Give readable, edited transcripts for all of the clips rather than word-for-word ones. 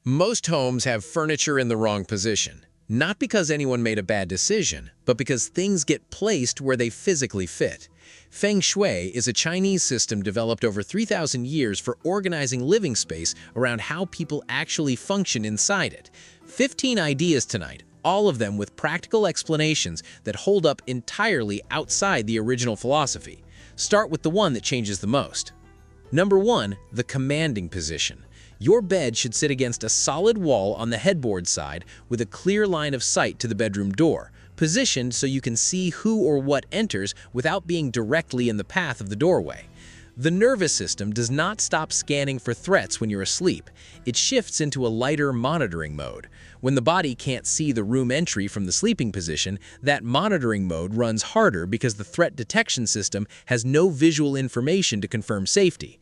Most homes have furniture in the wrong position, not because anyone made a bad decision, but because things get placed where they physically fit. Feng Shui is a Chinese system developed over 3,000 years for organizing living space around how people actually function inside it. 15 ideas tonight, all of them with practical explanations that hold up entirely outside the original philosophy. Start with the one that changes the most. Number 1, the commanding position. Your bed should sit against a solid wall on the headboard side with a clear line of sight to the bedroom door, positioned so you can see who or what enters without being directly in the path of the doorway. The nervous system does not stop scanning for threats when you're asleep. It shifts into a lighter monitoring mode. When the body can't see the room entry from the sleeping position, that monitoring mode runs harder because the threat detection system has no visual information to confirm safety.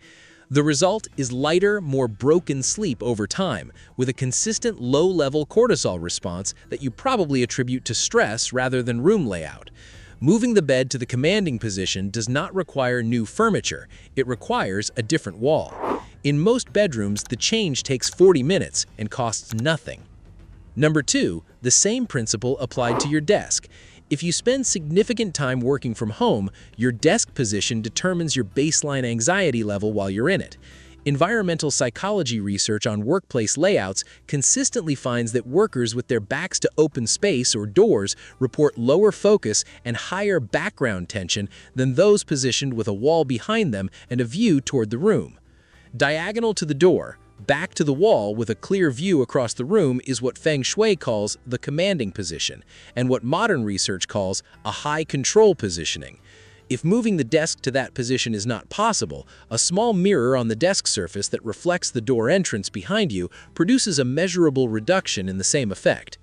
The result is lighter, more broken sleep over time, with a consistent low-level cortisol response that you probably attribute to stress rather than room layout. Moving the bed to the commanding position does not require new furniture, it requires a different wall. In most bedrooms, the change takes 40 minutes and costs nothing. Number 2, the same principle applied to your desk. If you spend significant time working from home, your desk position determines your baseline anxiety level while you're in it. Environmental psychology research on workplace layouts consistently finds that workers with their backs to open space or doors report lower focus and higher background tension than those positioned with a wall behind them and a view toward the room. Diagonal to the door, back to the wall with a clear view across the room is what Feng Shui calls the commanding position, and what modern research calls a high control positioning. If moving the desk to that position is not possible, a small mirror on the desk surface that reflects the door entrance behind you produces a measurable reduction in the same effect.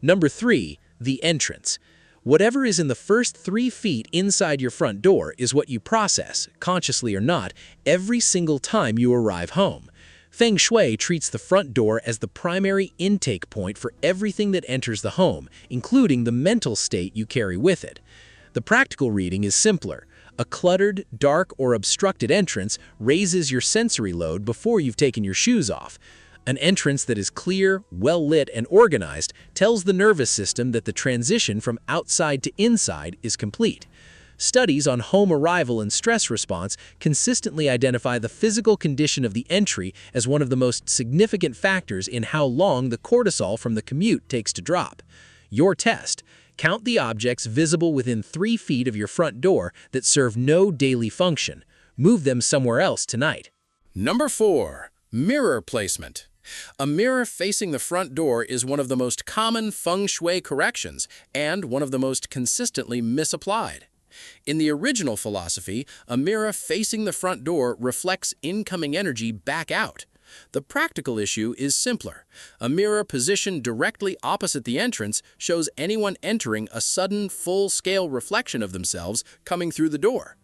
Number 3, the entrance. Whatever is in the first 3 feet inside your front door is what you process, consciously or not, every single time you arrive home. Feng Shui treats the front door as the primary intake point for everything that enters the home, including the mental state you carry with it. The practical reading is simpler. A cluttered, dark, or obstructed entrance raises your sensory load before you've taken your shoes off. An entrance that is clear, well-lit, and organized tells the nervous system that the transition from outside to inside is complete. Studies on home arrival and stress response consistently identify the physical condition of the entry as one of the most significant factors in how long the cortisol from the commute takes to drop. Your test: count the objects visible within 3 feet of your front door that serve no daily function. Move them somewhere else tonight. Number 4, mirror placement. A mirror facing the front door is one of the most common Feng Shui corrections and one of the most consistently misapplied. In the original philosophy, a mirror facing the front door reflects incoming energy back out. The practical issue is simpler. A mirror positioned directly opposite the entrance shows anyone entering a sudden, full-scale reflection of themselves coming through the door.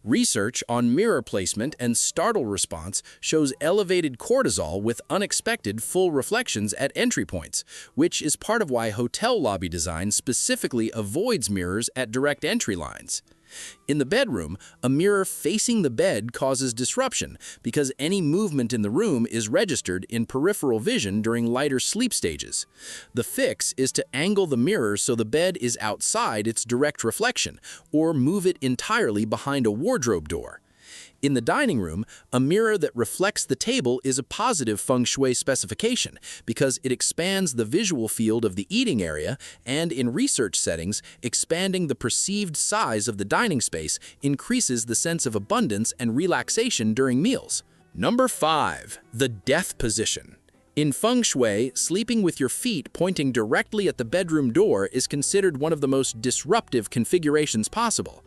Research on mirror placement and startle response shows elevated cortisol with unexpected full reflections at entry points, which is part of why hotel lobby design specifically avoids mirrors at direct entry lines. In the bedroom, a mirror facing the bed causes disruption because any movement in the room is registered in peripheral vision during lighter sleep stages. The fix is to angle the mirror so the bed is outside its direct reflection, or move it entirely behind a wardrobe door. In the dining room, a mirror that reflects the table is a positive Feng Shui specification because it expands the visual field of the eating area, and in research settings, expanding the perceived size of the dining space increases the sense of abundance and relaxation during meals. Number 5, the death position. In Feng Shui, sleeping with your feet pointing directly at the bedroom door is considered one of the most disruptive configurations possible.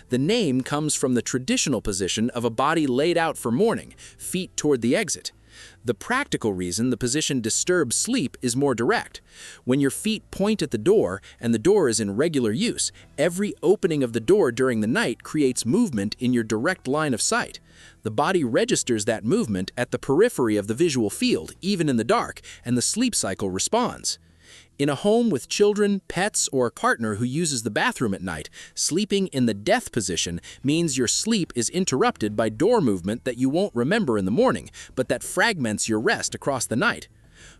The name comes from the traditional position of a body laid out for morning, feet toward the exit. The practical reason the position disturbs sleep is more direct. When your feet point at the door and the door is in regular use, every opening of the door during the night creates movement in your direct line of sight. The body registers that movement at the periphery of the visual field, even in the dark, and the sleep cycle responds. In a home with children, pets, or a partner who uses the bathroom at night, sleeping in the death position means your sleep is interrupted by door movement that you won't remember in the morning, but that fragments your rest across the night.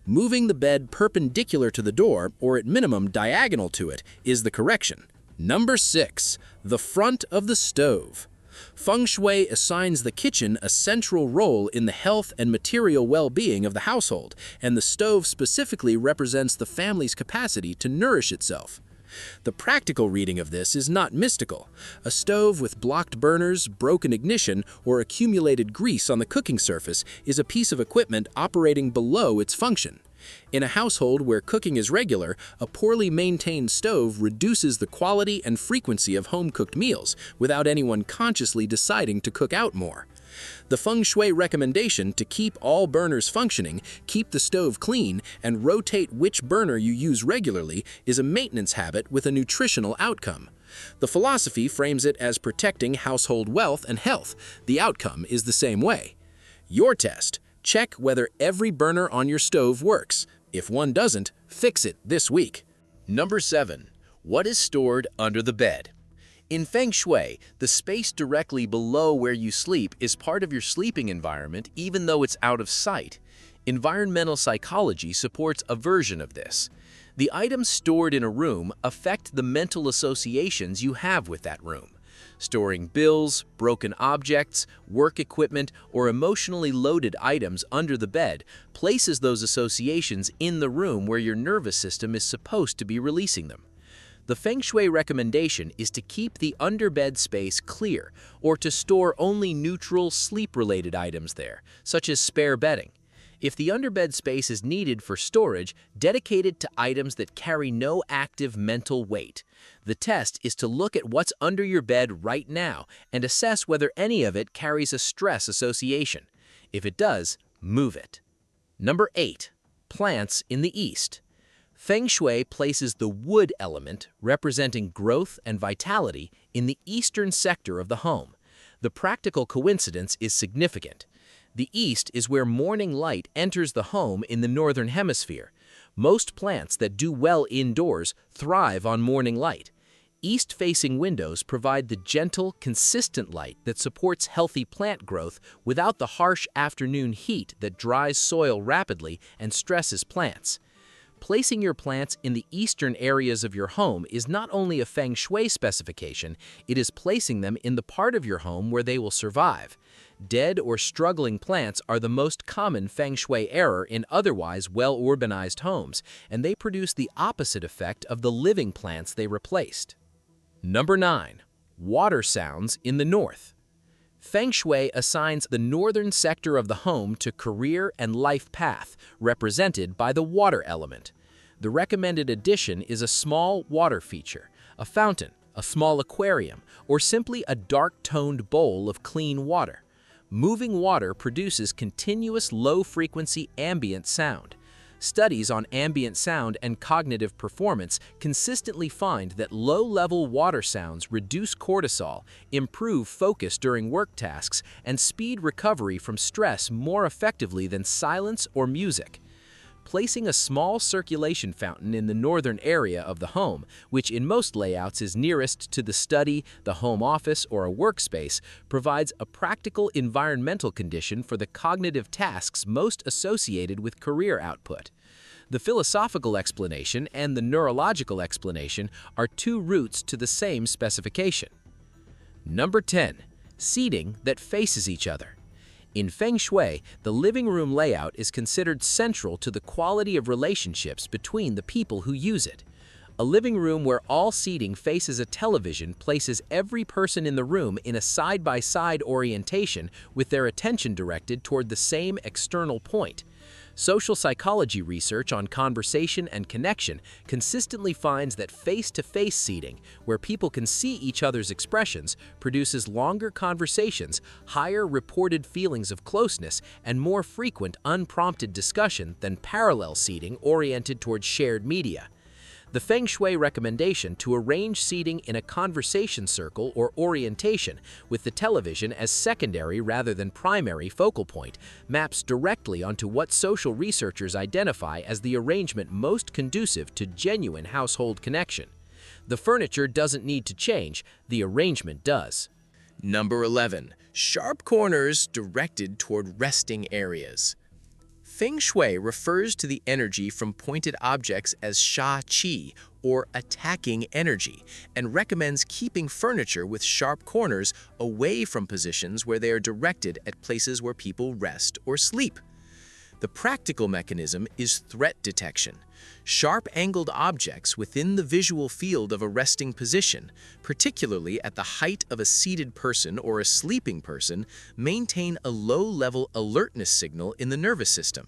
Moving the bed perpendicular to the door, or at minimum diagonal to it, is the correction. Number 6. The front of the stove. Feng Shui assigns the kitchen a central role in the health and material well-being of the household, and the stove specifically represents the family's capacity to nourish itself. The practical reading of this is not mystical. A stove with blocked burners, broken ignition, or accumulated grease on the cooking surface is a piece of equipment operating below its function. In a household where cooking is regular, a poorly maintained stove reduces the quality and frequency of home-cooked meals without anyone consciously deciding to cook out more. The Feng Shui recommendation to keep all burners functioning, keep the stove clean, and rotate which burner you use regularly is a maintenance habit with a nutritional outcome. The philosophy frames it as protecting household wealth and health. The outcome is the same way. Your test: check whether every burner on your stove works. If one doesn't, fix it this week. Number 7. What is stored under the bed? In Feng Shui, the space directly below where you sleep is part of your sleeping environment even though it's out of sight. Environmental psychology supports a version of this. The items stored in a room affect the mental associations you have with that room. Storing bills, broken objects, work equipment, or emotionally loaded items under the bed places those associations in the room where your nervous system is supposed to be releasing them. The Feng Shui recommendation is to keep the underbed space clear or to store only neutral sleep-related items there, such as spare bedding. If the underbed space is needed for storage, dedicate it to items that carry no active mental weight. The test is to look at what's under your bed right now and assess whether any of it carries a stress association. If it does, move it. Number 8. Plants in the East. Feng Shui places the wood element, representing growth and vitality, in the eastern sector of the home. The practical coincidence is significant. The east is where morning light enters the home in the northern hemisphere. Most plants that do well indoors thrive on morning light. East-facing windows provide the gentle, consistent light that supports healthy plant growth without the harsh afternoon heat that dries soil rapidly and stresses plants. Placing your plants in the eastern areas of your home is not only a Feng Shui specification, it is placing them in the part of your home where they will survive. Dead or struggling plants are the most common Feng Shui error in otherwise well-urbanized homes, and they produce the opposite effect of the living plants they replaced. Number 9. Water sounds in the north. Feng Shui assigns the northern sector of the home to career and life path, represented by the water element. The recommended addition is a small water feature, a fountain, a small aquarium, or simply a dark-toned bowl of clean water. Moving water produces continuous low-frequency ambient sound. Studies on ambient sound and cognitive performance consistently find that low-level water sounds reduce cortisol, improve focus during work tasks, and speed recovery from stress more effectively than silence or music. Placing a small circulation fountain in the northern area of the home, which in most layouts is nearest to the study, the home office, or a workspace, provides a practical environmental condition for the cognitive tasks most associated with career output. The philosophical explanation and the neurological explanation are two routes to the same specification. Number 10. Seating that faces each other. In Feng Shui, the living room layout is considered central to the quality of relationships between the people who use it. A living room where all seating faces a television places every person in the room in a side-by-side orientation with their attention directed toward the same external point. Social psychology research on conversation and connection consistently finds that face-to-face seating, where people can see each other's expressions, produces longer conversations, higher reported feelings of closeness, and more frequent unprompted discussion than parallel seating oriented toward shared media. The Feng Shui recommendation to arrange seating in a conversation circle or orientation with the television as secondary rather than primary focal point maps directly onto what social researchers identify as the arrangement most conducive to genuine household connection. The furniture doesn't need to change, the arrangement does. Number 11. Sharp corners directed toward resting areas. Feng Shui refers to the energy from pointed objects as sha qi, or attacking energy, and recommends keeping furniture with sharp corners away from positions where they are directed at places where people rest or sleep. The practical mechanism is threat detection. Sharp-angled objects within the visual field of a resting position, particularly at the height of a seated person or a sleeping person, maintain a low-level alertness signal in the nervous system.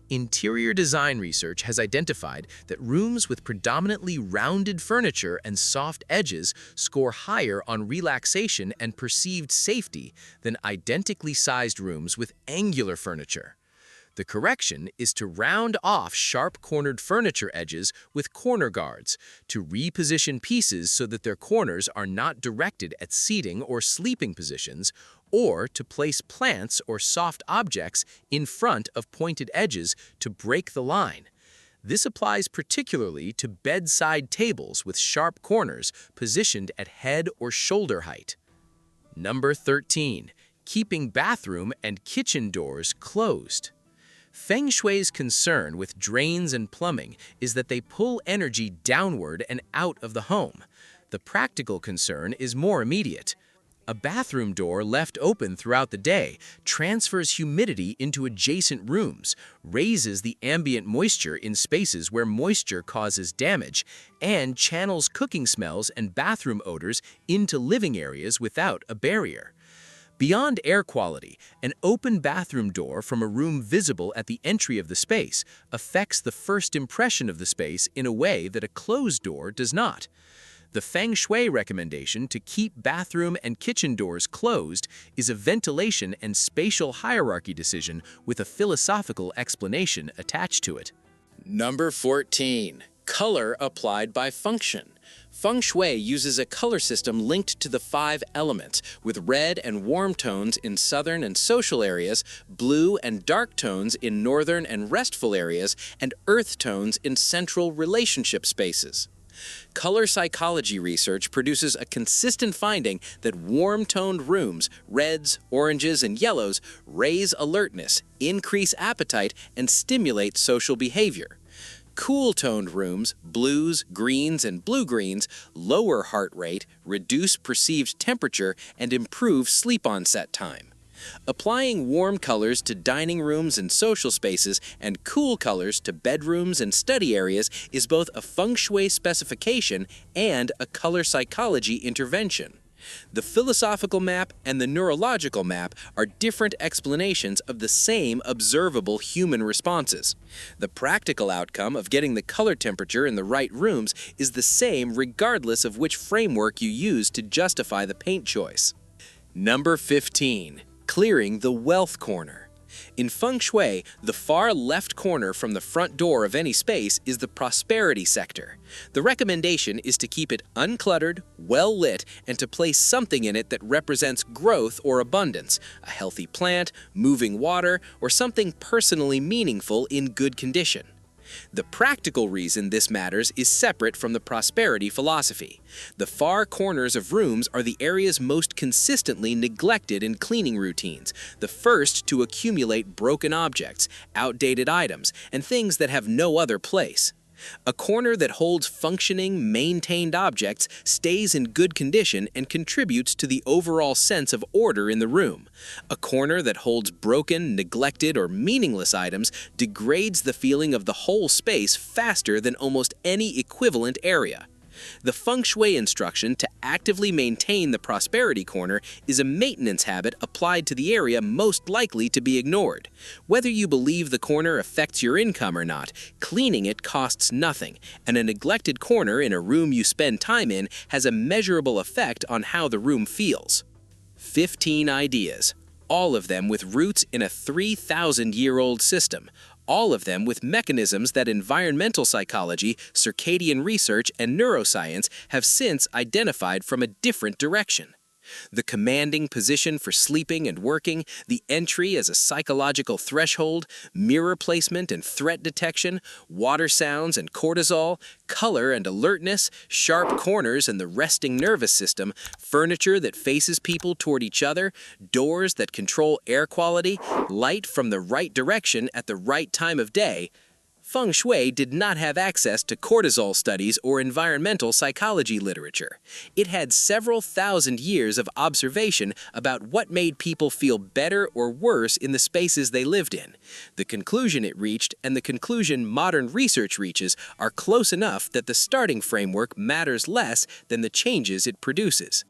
Interior design research has identified that rooms with predominantly rounded furniture and soft edges score higher on relaxation and perceived safety than identically sized rooms with angular furniture. The correction is to round off sharp-cornered furniture edges with corner guards, to reposition pieces so that their corners are not directed at seating or sleeping positions, or to place plants or soft objects in front of pointed edges to break the line. This applies particularly to bedside tables with sharp corners positioned at head or shoulder height. Number 13. Keeping bathroom and kitchen doors closed. Feng Shui's concern with drains and plumbing is that they pull energy downward and out of the home. The practical concern is more immediate. A bathroom door left open throughout the day transfers humidity into adjacent rooms, raises the ambient moisture in spaces where moisture causes damage, and channels cooking smells and bathroom odors into living areas without a barrier. Beyond air quality, an open bathroom door from a room visible at the entry of the space affects the first impression of the space in a way that a closed door does not. The Feng Shui recommendation to keep bathroom and kitchen doors closed is a ventilation and spatial hierarchy decision with a philosophical explanation attached to it. Number 14. Color applied by function. Feng Shui uses a color system linked to the 5 elements, with red and warm tones in southern and social areas, blue and dark tones in northern and restful areas, and earth tones in central relationship spaces. Color psychology research produces a consistent finding that warm-toned rooms, reds, oranges, and yellows, raise alertness, increase appetite, and stimulate social behavior. Cool-toned rooms, blues, greens, and blue-greens, lower heart rate, reduce perceived temperature, and improve sleep onset time. Applying warm colors to dining rooms and social spaces and cool colors to bedrooms and study areas is both a Feng Shui specification and a color psychology intervention. The philosophical map and the neurological map are different explanations of the same observable human responses. The practical outcome of getting the color temperature in the right rooms is the same regardless of which framework you use to justify the paint choice. Number 15. Clearing the wealth corner. In Feng Shui, the far left corner from the front door of any space is the prosperity sector. The recommendation is to keep it uncluttered, well lit, and to place something in it that represents growth or abundance, a healthy plant, moving water, or something personally meaningful in good condition. The practical reason this matters is separate from the prosperity philosophy. The far corners of rooms are the areas most consistently neglected in cleaning routines, the first to accumulate broken objects, outdated items, and things that have no other place. A corner that holds functioning, maintained objects stays in good condition and contributes to the overall sense of order in the room. A corner that holds broken, neglected, or meaningless items degrades the feeling of the whole space faster than almost any equivalent area. The Feng Shui instruction to actively maintain the prosperity corner is a maintenance habit applied to the area most likely to be ignored. Whether you believe the corner affects your income or not, cleaning it costs nothing, and a neglected corner in a room you spend time in has a measurable effect on how the room feels. 15 ideas, all of them with roots in a 3,000-year-old system. All of them with mechanisms that environmental psychology, circadian research, and neuroscience have since identified from a different direction. The commanding position for sleeping and working, the entry as a psychological threshold, mirror placement and threat detection, water sounds and cortisol, color and alertness, sharp corners and the resting nervous system, furniture that faces people toward each other, doors that control air quality, light from the right direction at the right time of day. Feng Shui did not have access to cortisol studies or environmental psychology literature. It had several thousand years of observation about what made people feel better or worse in the spaces they lived in. The conclusion it reached and the conclusion modern research reaches are close enough that the starting framework matters less than the changes it produces.